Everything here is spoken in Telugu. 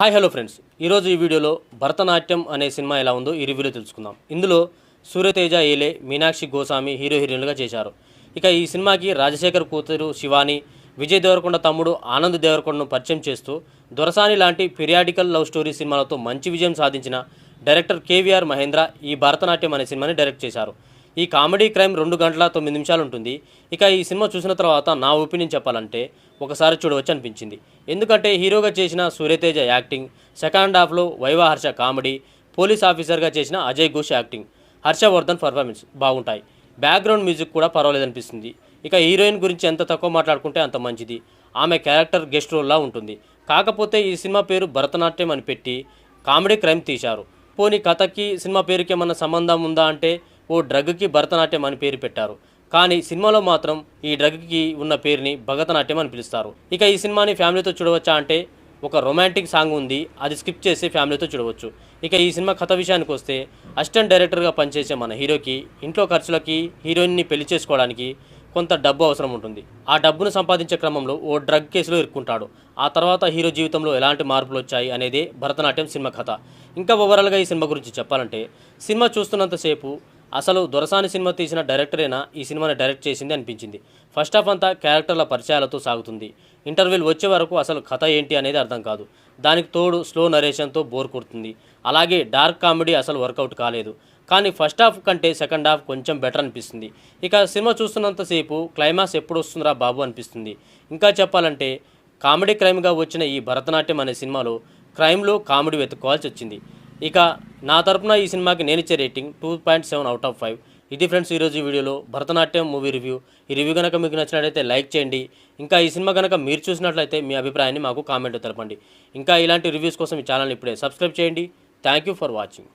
హాయ్ హలో ఫ్రెండ్స్, ఈరోజు ఈ వీడియోలో భరతనాట్యం అనే సినిమా ఎలా ఉందో ఈ రివ్యూలో తెలుసుకుందాం. ఇందులో సూర్యతేజ, ఏలే, మీనాక్షి గోసామి హీరోయిన్లుగా చేశారు. ఇక ఈ సినిమాకి రాజశేఖర్ కూతురు శివాని, విజయ్ దేవరకొండ తమ్ముడు ఆనంద్ దేవరకొండను పరిచయం చేస్తూ దొరసాని లాంటి పీరియాడికల్ లవ్ స్టోరీ సినిమాలతో మంచి విజయం సాధించిన డైరెక్టర్ కేవీఆర్ మహేంద్ర ఈ భరతనాట్యం అనే సినిమాని డైరెక్ట్ చేశారు. ఈ కామెడీ క్రైమ్ 2 గంటల 9 నిమిషాలు ఉంటుంది. ఇక ఈ సినిమా చూసిన తర్వాత నా ఒపీనియన్ చెప్పాలంటే ఒకసారి చూడవచ్చు అనిపించింది. ఎందుకంటే హీరోగా చేసిన సూర్యతేజ యాక్టింగ్, సెకండ్ హాఫ్లో వైవా హర్ష కామెడీ, పోలీస్ ఆఫీసర్గా చేసిన అజయ్ ఘోష్ యాక్టింగ్, హర్షవర్ధన్ పర్ఫార్మెన్స్ బాగుంటాయి. బ్యాక్గ్రౌండ్ మ్యూజిక్ కూడా పర్వాలేదనిపిస్తుంది. ఇక హీరోయిన్ గురించి ఎంత తక్కువ మాట్లాడుకుంటే అంత మంచిది. ఆమె క్యారెక్టర్ గెస్ట్ రోల్లా ఉంటుంది. కాకపోతే ఈ సినిమా పేరు భరతనాట్యం అని పెట్టి కామెడీ క్రైమ్ తీశారు. పోనీ కథకి సినిమా పేరుకి ఏమన్నా సంబంధం ఉందా అంటే ఓ డ్రగ్కి భరతనాట్యం అని పేరు పెట్టారు. కానీ సినిమాలో మాత్రం ఈ డ్రగ్కి ఉన్న పేరుని భరతనాట్యం అని పిలుస్తారు. ఇక ఈ సినిమాని ఫ్యామిలీతో చూడవచ్చా అంటే ఒక రొమాంటిక్ సాంగ్ ఉంది, అది స్కిప్ చేసి ఫ్యామిలీతో చూడవచ్చు. ఇక ఈ సినిమా కథ విషయానికి వస్తే అసిస్టెంట్ డైరెక్టర్గా పనిచేసే మన హీరోకి ఇంట్లో ఖర్చులకి హీరోయిన్ని పెళ్లి చేసుకోవడానికి కొంత డబ్బు అవసరం ఉంటుంది. ఆ డబ్బును సంపాదించే క్రమంలో ఓ డ్రగ్ కేసులో ఇరుక్కుంటాడు. ఆ తర్వాత హీరో జీవితంలో ఎలాంటి మార్పులు వచ్చాయి అనేది భరతనాట్యం సినిమా కథ. ఇంకా ఓవరాల్గా ఈ సినిమా గురించి చెప్పాలంటే సినిమా చూస్తున్నంతసేపు అసలు దొరసాని సినిమా తీసిన డైరెక్టరేనా ఈ సినిమాని డైరెక్ట్ చేసింది అనిపించింది. ఫస్ట్ హాఫ్ అంతా క్యారెక్టర్ల పరిచయాలతో సాగుతుంది. ఇంటర్వెల్ వచ్చే వరకు అసలు కథ ఏంటి అనేది అర్థం కాదు. దానికి తోడు స్లో నరేషన్తో బోర్ కొడుతుంది. అలాగే డార్క్ కామెడీ అసలు వర్కౌట్ కాలేదు. కానీ ఫస్ట్ హాఫ్ కంటే సెకండ్ హాఫ్ కొంచెం బెటర్ అనిపిస్తుంది. ఇక సినిమా చూస్తున్నంతసేపు క్లైమాక్స్ ఎప్పుడు వస్తుందిరా బాబు అనిపిస్తుంది. ఇంకా చెప్పాలంటే కామెడీ క్రైమ్గా వచ్చిన ఈ భరతనాట్యం అనే సినిమాలో క్రైమ్లో కామెడీ వెతుక్కోవాల్సి వచ్చింది. ఇక నా తరపున ఈ సినిమాకి నేను ఇచ్చే రేటింగ్ 2.7 అవుట్ ఆఫ్ 5. ఇది ఫ్రెండ్స్ ఈరోజు ఈ వీడియోలో భరతనాట్యం మూవీ రివ్యూ. ఈ రివ్యూ కనుక మీకు నచ్చినట్లయితే లైక్ చేయండి. ఇంకా ఈ సినిమా కనుక మీరు చూసినట్లయితే మీ అభిప్రాయాన్ని మాకు కామెంట్లో తెలపండి. ఇంకా ఇలాంటి రివ్యూస్ కోసం ఈ ఛానల్ని ఇప్పుడే సబ్స్క్రైబ్ చేయండి. Thank you for watching.